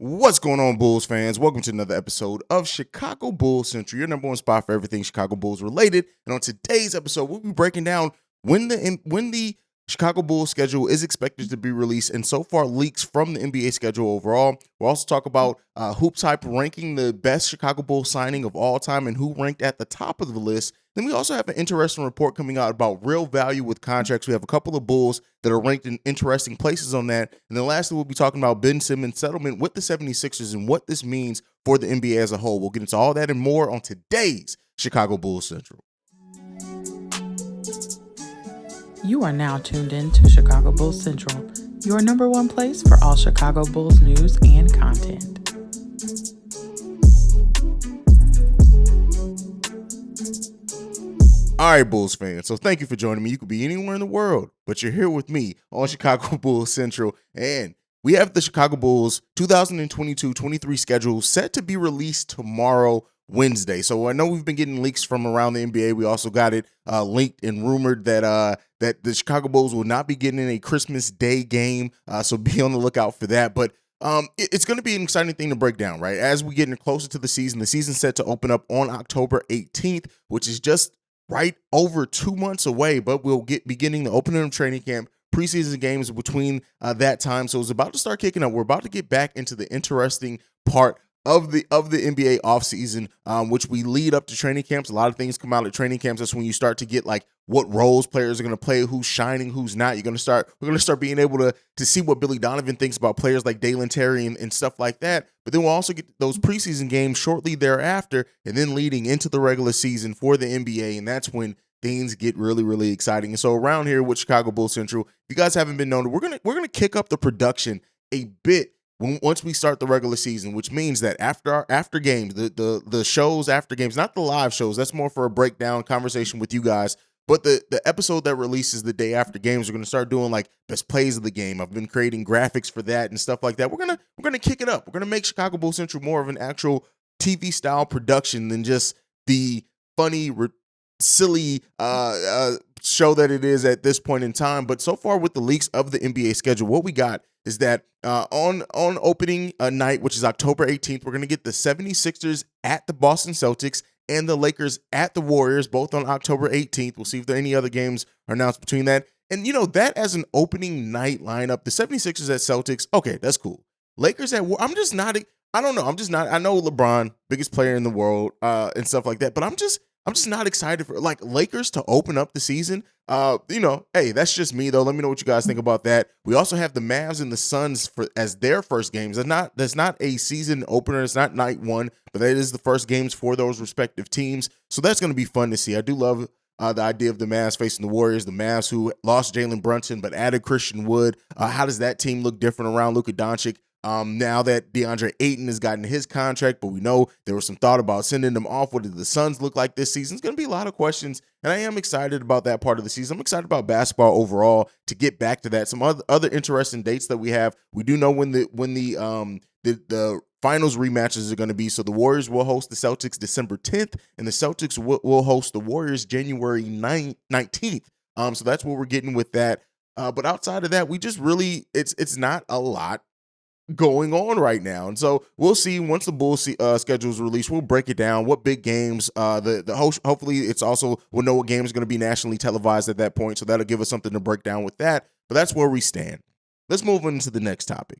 What's going on, Bulls fans? Welcome to another episode of Chicago Bulls Central, your number one spot for everything Chicago Bulls related. And on today's episode, we'll be breaking down when the Chicago Bulls schedule is expected to be released, and so far leaks from the NBA schedule overall. We'll also talk about Hoops Hype ranking the best Chicago Bulls signing of all time and who ranked at the top of the list. Then we also have an interesting report coming out about real value with contracts. We have a couple of Bulls that are ranked in interesting places on that. And then lastly, we'll be talking about Ben Simmons' settlement with the 76ers and what this means for the NBA as a whole. We'll get into all that and more on today's Chicago Bulls Central. You are now tuned in to Chicago Bulls Central, your number one place for all Chicago Bulls news and content. All right, Bulls fans, so thank you for joining me. You could be anywhere in the world, but you're here with me on Chicago Bulls Central, and we have the Chicago Bulls 2022-23 schedule set to be released tomorrow, Wednesday. So I know we've been getting leaks from around the NBA. We also got it linked and rumored that the Chicago Bulls will not be getting a Christmas Day game, so be on the lookout for that. But it's going to be an exciting thing to break down, right? As we get closer to the season's set to open up on October 18th, which is just right over 2 months away, but we'll get beginning the opening of training camp, preseason games between that time. So it's about to start kicking up. We're about to get back into the interesting part of the NBA offseason, which we lead up to training camps. A lot of things come out at training camps. That's when you start to get like what roles players are going to play, who's shining, who's not. We're going to start being able to see what Billy Donovan thinks about players like Dalen Terry and stuff like that. But then we'll also get those preseason games shortly thereafter, and then leading into the regular season for the NBA. And that's when things get really, really exciting. And so around here with Chicago Bulls Central, if you guys haven't been known, we're gonna kick up the production a bit once we start the regular season, which means that after games, the shows after games, not the live shows, that's more for a breakdown conversation with you guys, but the episode that releases the day after games, we're going to start doing like best plays of the game. I've been creating graphics for that and stuff like that. We're going to kick it up. We're going to make Chicago Bulls Central more of an actual TV style production than just the funny, silly show that it is at this point in time. But so far with the leaks of the NBA schedule, what we got is that on opening night, which is October 18th, we're going to get the 76ers at the Boston Celtics and the Lakers at the Warriors, both on October 18th. We'll see if there are any other games are announced between that. And, that as an opening night lineup, the 76ers at Celtics, okay, that's cool. Lakers at I don't know. I know LeBron, biggest player in the world and stuff like that, but I'm just not excited for like Lakers to open up the season. Hey, that's just me though. Let me know what you guys think about that. We also have the Mavs and the Suns as their first games. That's not a season opener. It's not night one, but that is the first games for those respective teams. So that's going to be fun to see. I do love the idea of the Mavs facing the Warriors. The Mavs who lost Jalen Brunson but added Christian Wood. How does that team look different around Luka Doncic? Now that DeAndre Ayton has gotten his contract, but we know there was some thought about sending them off. What did the Suns look like this season? It's going to be a lot of questions, and I am excited about that part of the season. I'm excited about basketball overall to get back to that. Some other interesting dates that we have. We do know when the finals rematches are going to be. So the Warriors will host the Celtics December 10th, and the Celtics will host the Warriors January 19th. So that's what we're getting with that. But outside of that, we just really it's not a lot going on right now, and so we'll see once the Bulls schedule is released. We'll break it down. What big games? The host. Hopefully, we'll know what game is going to be nationally televised at that point. So that'll give us something to break down with that. But that's where we stand. Let's move on to the next topic.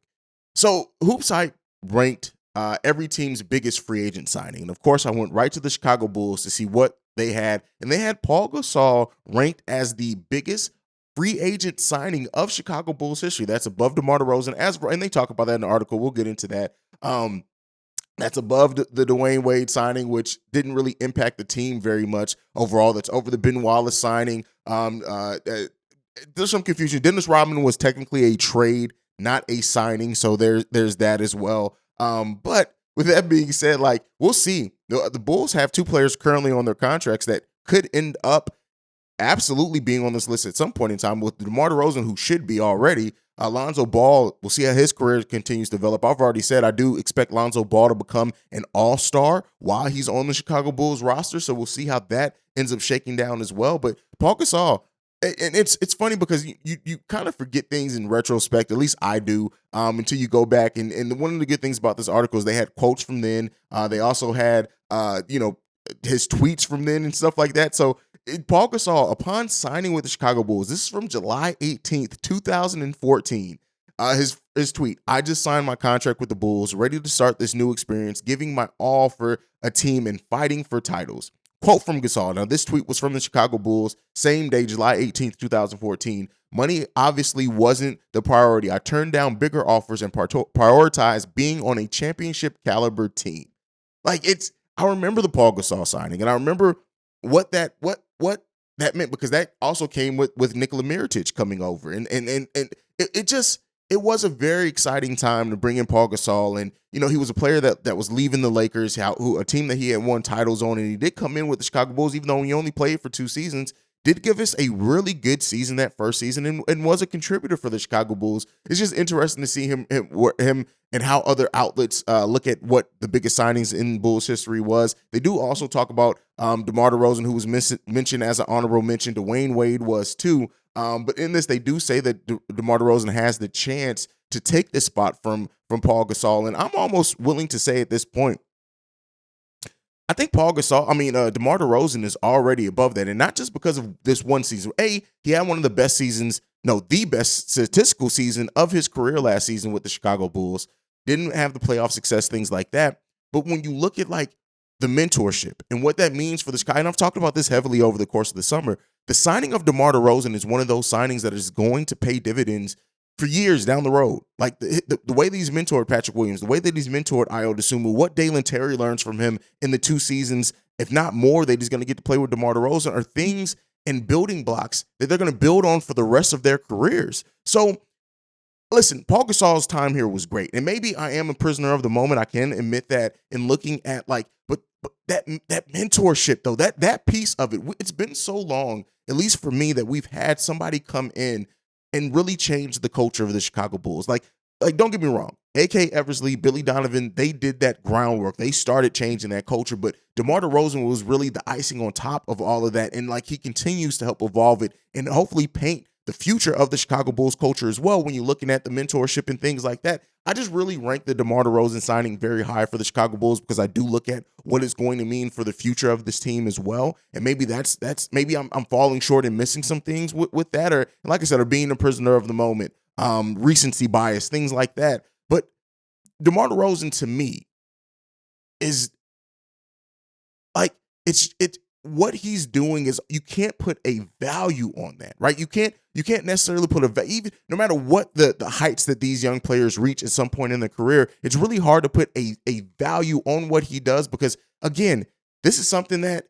So Hoops Hype ranked every team's biggest free agent signing, and of course, I went right to the Chicago Bulls to see what they had, and they had Paul Gasol ranked as the biggest free agent signing of Chicago Bulls history. That's above DeMar DeRozan, and they talk about that in the article. We'll get into that. That's above the Dwayne Wade signing, which didn't really impact the team very much overall. That's over the Ben Wallace signing. There's some confusion. Dennis Rodman was technically a trade, not a signing, so there's that as well. But with that being said, like we'll see. The Bulls have two players currently on their contracts that could end up absolutely being on this list at some point in time, with DeMar DeRozan, who should be already. Lonzo Ball, we'll see how his career continues to develop. I've already said I do expect Lonzo Ball to become an all-star while he's on the Chicago Bulls roster, so we'll see how that ends up shaking down as well. But Paul Gasol, And it's funny because you kind of forget things in retrospect. At least I do. Until you go back and one of the good things about this article is they had quotes from then. They also had his tweets from then and stuff like that. So Paul Gasol, upon signing with the Chicago Bulls, this is from July 18th, 2014. His tweet: "I just signed my contract with the Bulls, ready to start this new experience, giving my all for a team and fighting for titles." Quote from Gasol. Now, this tweet was from the Chicago Bulls, same day, July 18th, 2014. "Money obviously wasn't the priority. I turned down bigger offers and prioritized being on a championship caliber team." Like I remember the Paul Gasol signing, and I remember what that meant because that also came with Nikola Mirotic coming over, and it just it was a very exciting time to bring in Paul Gasol, and he was a player that was leaving the Lakers, a team that he had won titles on, and he did come in with the Chicago Bulls, even though he only played for 2 seasons. Did give us a really good season that first season, and was a contributor for the Chicago Bulls. It's just interesting to see him and how other outlets look at what the biggest signings in Bulls history was. They do also talk about DeMar DeRozan, who was mentioned as an honorable mention. Dwayne Wade was too. But in this, they do say that DeMar DeRozan has the chance to take this spot from Paul Gasol, and I'm almost willing to say at this point, I think DeMar DeRozan is already above that, and not just because of this one season. He had one of the best seasons, no, the best statistical season of his career last season with the Chicago Bulls. Didn't have the playoff success, things like that. But when you look at like the mentorship and what that means for the Chicago, and I've talked about this heavily over the course of the summer, the signing of DeMar DeRozan is one of those signings that is going to pay dividends for years down the road. Like the way that he's mentored Patrick Williams, the way that he's mentored Ayo Dosunmu, what Dalen Terry learns from him in the 2 seasons, if not more, that he's going to get to play with DeMar DeRozan, are things and building blocks that they're going to build on for the rest of their careers. So listen, Paul Gasol's time here was great. And maybe I am a prisoner of the moment. I can admit that in looking at but that mentorship though, that piece of it, it's been so long, at least for me, that we've had somebody come in and really change the culture of the Chicago Bulls. Like don't get me wrong, A.K. Eversley, Billy Donovan, they did that groundwork. They started changing that culture, but DeMar DeRozan was really the icing on top of all of that. And he continues to help evolve it and hopefully paint the future of the Chicago Bulls culture as well when you're looking at the mentorship and things like that. I just really rank the DeMar DeRozan signing very high for the Chicago Bulls because I do look at what it's going to mean for the future of this team as well. And maybe that's maybe I'm falling short and missing some things with that, or like I said, or being a prisoner of the moment, recency bias, things like that. But DeMar DeRozan to me is like it's what he's doing is, you can't put a value on that, right? You can't necessarily put even no matter what the heights that these young players reach at some point in their career, it's really hard to put a value on what he does because, again, this is something that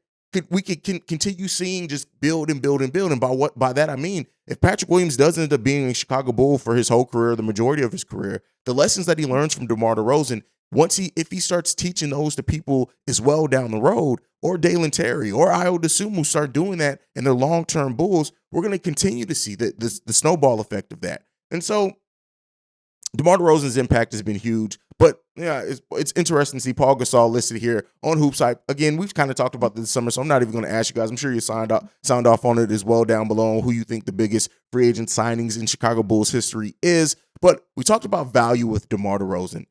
we could continue seeing just build and build and build. And by that I mean, if Patrick Williams does end up being a Chicago Bull for his whole career, the majority of his career, the lessons that he learns from DeMar DeRozan, if he starts teaching those to people as well down the road, or Dalen Terry or Ayo Dosunmu start doing that in their long-term Bulls, we're going to continue to see the snowball effect of that. And so DeMar DeRozan's impact has been huge, but yeah, it's interesting to see Paul Gasol listed here on Hoops Hype. Again, we've kind of talked about this summer, so I'm not even going to ask you guys. I'm sure you sound off on it as well down below on who you think the biggest free agent signings in Chicago Bulls history is. But we talked about value with DeMar DeRozan.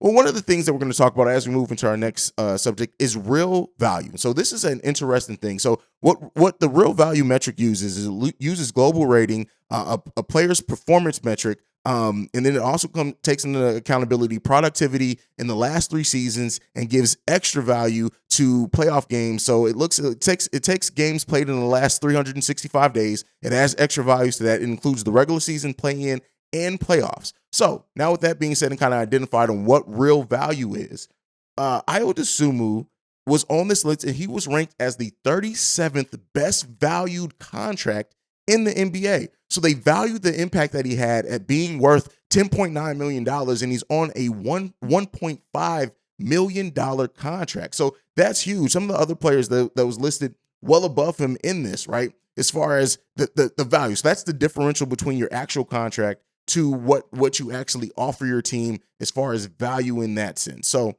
Well, one of the things that we're going to talk about as we move into our next subject is real value. So this is an interesting thing. So what the real value metric uses is it uses global rating, a player's performance metric, and then it also takes into accountability productivity in the last 3 seasons and gives extra value to playoff games. So it takes games played in the last 365 days. It adds extra values to that. It includes the regular season, play-in, and playoffs. So now with that being said and kind of identified on what real value is, Ayo Dosunmu was on this list and he was ranked as the 37th best valued contract in the NBA. So they valued the impact that he had at being worth $10.9 million, and he's on a $1.5 million contract. So that's huge. Some of the other players that was listed well above him in this, right, as far as the value. So that's the differential between your actual contract to what you actually offer your team as far as value in that sense. So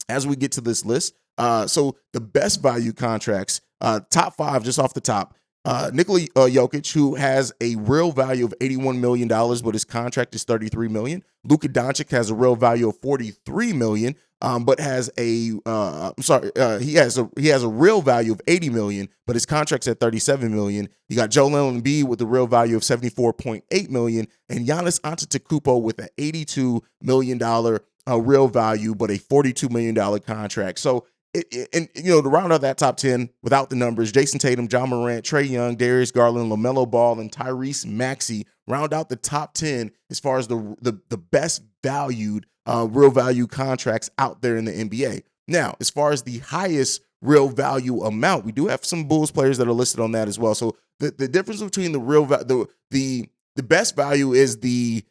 as we get to this list, so the best value contracts, top 5 just off the top, Nikola Jokic, who has a real value of $81 million, but his contract is $33 million. Luka Doncic has a real value of $43 million, but has a he has a real value of $80 million, but his contract's at $37 million. You got Joel Embiid with a real value of $74.8 million, and Giannis Antetokounmpo with an $82 million real value, but a $42 million contract. So and to round out that top 10 without the numbers, Jason Tatum, John Morant, Trae Young, Darius Garland, LaMelo Ball, and Tyrese Maxey round out the top 10 as far as the best valued real value contracts out there in the NBA. Now, as far as the highest real value amount, we do have some Bulls players that are listed on that as well. So the difference between the best value is the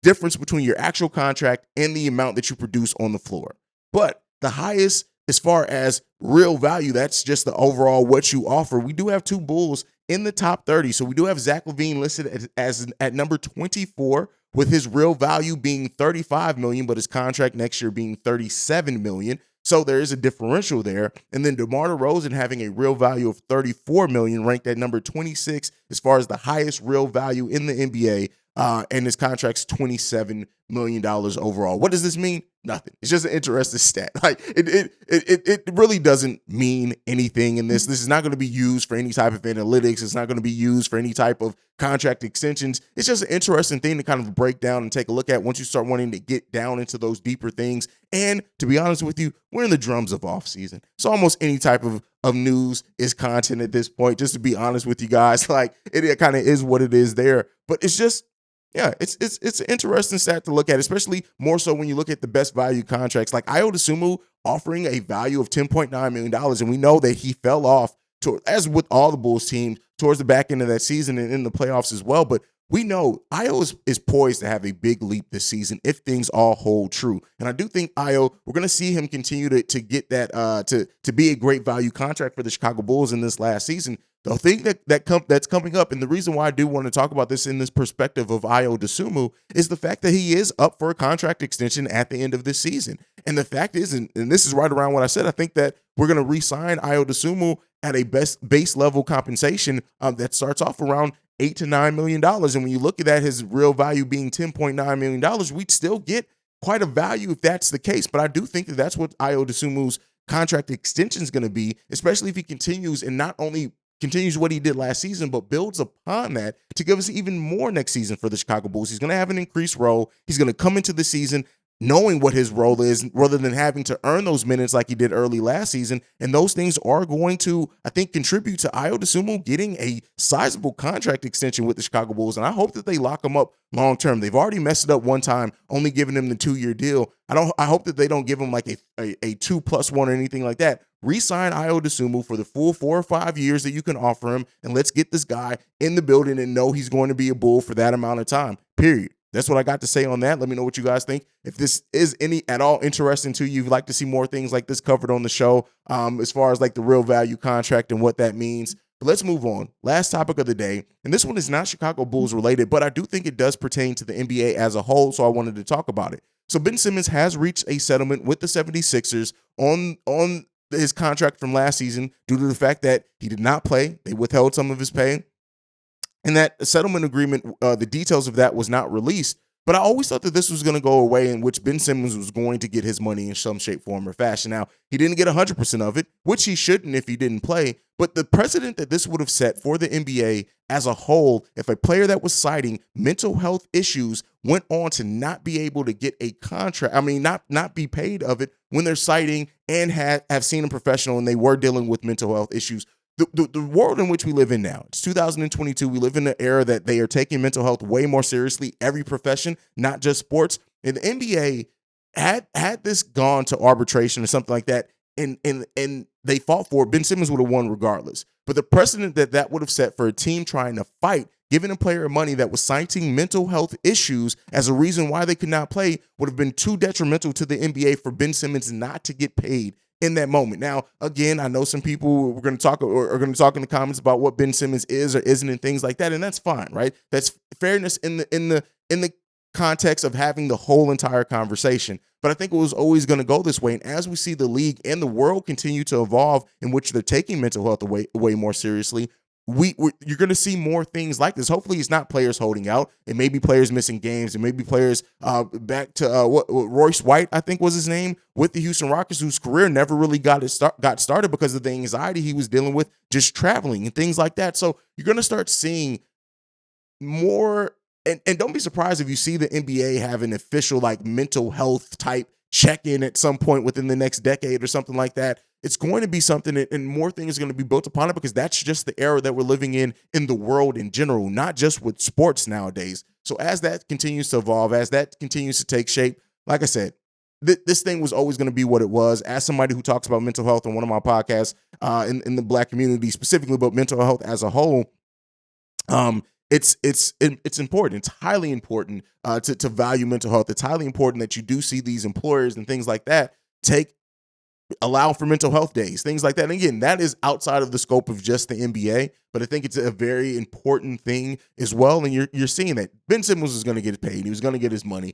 difference between your actual contract and the amount that you produce on the floor. But the highest, as far as real value, that's just the overall what you offer. We do have two Bulls in the top 30. So we do have Zach LaVine listed as at number 24, with his real value being $35 million, but his contract next year being $37 million. So there is a differential there. And then DeMar DeRozan having a real value of $34 million, ranked at number 26 as far as the highest real value in the NBA. And his contract's $27 million overall. What does this mean? Nothing. It's just an interesting stat. Like it really doesn't mean anything in this. This is not going to be used for any type of analytics. It's not going to be used for any type of contract extensions. It's just an interesting thing to kind of break down and take a look at once you start wanting to get down into those deeper things. And to be honest with you, we're in the drums of off season. So almost any type of news is content at this point, just to be honest with you guys. Like it kind of is what it is there. But it's just, yeah, it's an interesting stat to look at, especially more so when you look at the best value contracts like Ayo Dosunmu offering a value of $10.9 million. And we know that he fell off, as with all the Bulls teams, towards the back end of that season and in the playoffs as well. But we know Ayo is poised to have a big leap this season if things all hold true. And I do think Ayo, we're going to see him continue to get that to be a great value contract for the Chicago Bulls in this last season. The thing that's coming up, and the reason why I do want to talk about this in this perspective of Ayo Dosunmu, is the fact that he is up for a contract extension at the end of this season. And the fact is, and this is right around what I said, I think that we're going to re-sign Ayo Dosunmu at a base level compensation that starts off around $8 to $9 million. And when you look at that, his real value being $10.9 million, we'd still get quite a value if that's the case. But I do think that that's what Ayo Dosunmu's contract extension is going to be, especially if he continues and not only continues what he did last season, but builds upon that to give us even more next season for the Chicago Bulls. He's going to have an increased role. He's going to come into the season knowing what his role is rather than having to earn those minutes like he did early last season. And those things are going to, I think, contribute to Ayo Dosunmu getting a sizable contract extension with the Chicago Bulls. And I hope that they lock him up long term. They've already messed it up one time, only giving him the 2-year deal. I hope that they don't give him like a 2+1 or anything like that. Re-sign Ayo Dosunmu for the full 4 or 5 years that you can offer him, and let's get this guy in the building and know he's going to be a Bull for that amount of time, period. That's what I got to say on that. Let me know what you guys think. If this is any at all interesting to you, you'd like to see more things like this covered on the show, as far as like the real value contract and what that means. But let's move on. Last topic of the day, and this one is not Chicago Bulls related, but I do think it does pertain to the NBA as a whole, so I wanted to talk about it. So Ben Simmons has reached a settlement with the 76ers on his contract from last season due to the fact that he did not play. They withheld some of his pay. And that settlement agreement, the details of that was not released. But I always thought that this was going to go away, in which Ben Simmons was going to get his money in some shape, form, or fashion. Now, he didn't get 100% of it, which he shouldn't if he didn't play. But the precedent that this would have set for the NBA as a whole, if a player that was citing mental health issues went on to not be able to get a contract, not be paid of it when they're citing and have seen a professional and they were dealing with mental health issues. The world in which we live in now, it's 2022. We live in an era that they are taking mental health way more seriously, every profession, not just sports. And the NBA had this gone to arbitration or something like that, and they fought for it, Ben Simmons would have won regardless. But the precedent that would have set for a team trying to fight, giving a player money that was citing mental health issues as a reason why they could not play, would have been too detrimental to the NBA for Ben Simmons not to get paid in that moment. Now, again, I know some people are going to talk in the comments about what Ben Simmons is or isn't and things like that, and that's fine, right? That's fairness in the context of having the whole entire conversation. But I think it was always going to go this way. And as we see the league and the world continue to evolve, in which they're taking mental health way more seriously, you're going to see more things like this. Hopefully, it's not players holding out. It may be players missing games. It may be players back to what Royce White, I think was his name, with the Houston Rockets, whose career never really got started because of the anxiety he was dealing with just traveling and things like that. So you're going to start seeing more. And don't be surprised if you see the NBA have an official like mental health type check-in at some point within the next decade or something like that. It's going to be something, and more things are going to be built upon it, because that's just the era that we're living in the world in general, not just with sports nowadays. So as that continues to evolve, as that continues to take shape, like I said, this thing was always going to be what it was. As somebody who talks about mental health on one of my podcasts in the Black community, specifically about mental health as a whole, it's important. It's highly important to value mental health. It's highly important that you do see these employers and things like that allow for mental health days, things like that. And again, that is outside of the scope of just the NBA, but I think it's a very important thing as well. And you're seeing that Ben Simmons was going to get paid. He was going to get his money.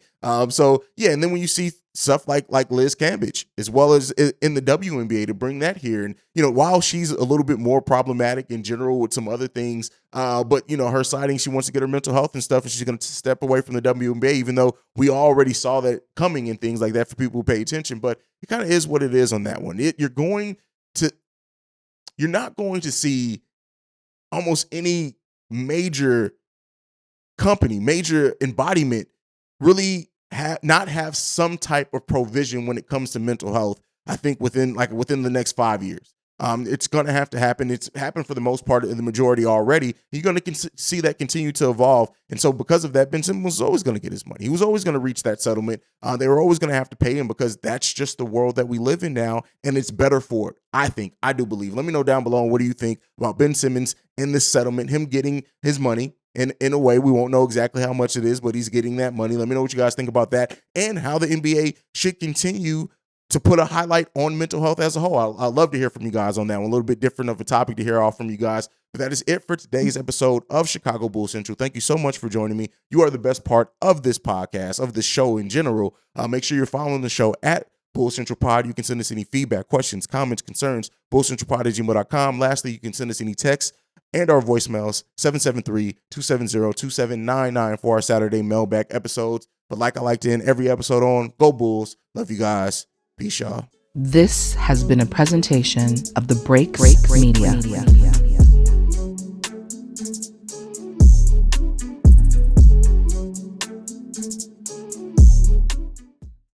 So yeah. And then when you see stuff like Liz Cambage, as well as in the WNBA, to bring that here. And, while she's a little bit more problematic in general with some other things, but her citing, she wants to get her mental health and stuff, and she's going to step away from the WNBA, even though we already saw that coming and things like that for people who pay attention. But it kind of is what it is on that one. You're not going to see almost any major company, major embodiment really not have some type of provision when it comes to mental health. I think within the next 5 years. It's going to have to happen. It's happened for the most part in the majority already. You're going to see that continue to evolve. And so because of that, Ben Simmons was always going to get his money. He was always going to reach that settlement. They were always going to have to pay him, because that's just the world that we live in now. And it's better for it. I do believe. Let me know down below, what do you think about Ben Simmons and this settlement, him getting his money? And in a way, we won't know exactly how much it is, but he's getting that money. Let me know what you guys think about that, and how the NBA should continue to put a highlight on mental health as a whole. I'd love to hear from you guys on that one. A little bit different of a topic to hear off from you guys. But that is it for today's episode of Chicago Bulls Central. Thank you so much for joining me. You are the best part of this podcast, of this show in general. Make sure you're following the show at Bulls Central Pod. You can send us any feedback, questions, comments, concerns, bullcentralpod@gmail.com. Lastly, you can send us any texts and our voicemails, 773-270-2799 for our Saturday mailbag episodes. But like I like to end every episode on, go Bulls. Love you guys. Peace, y'all. This has been a presentation of the Break Media.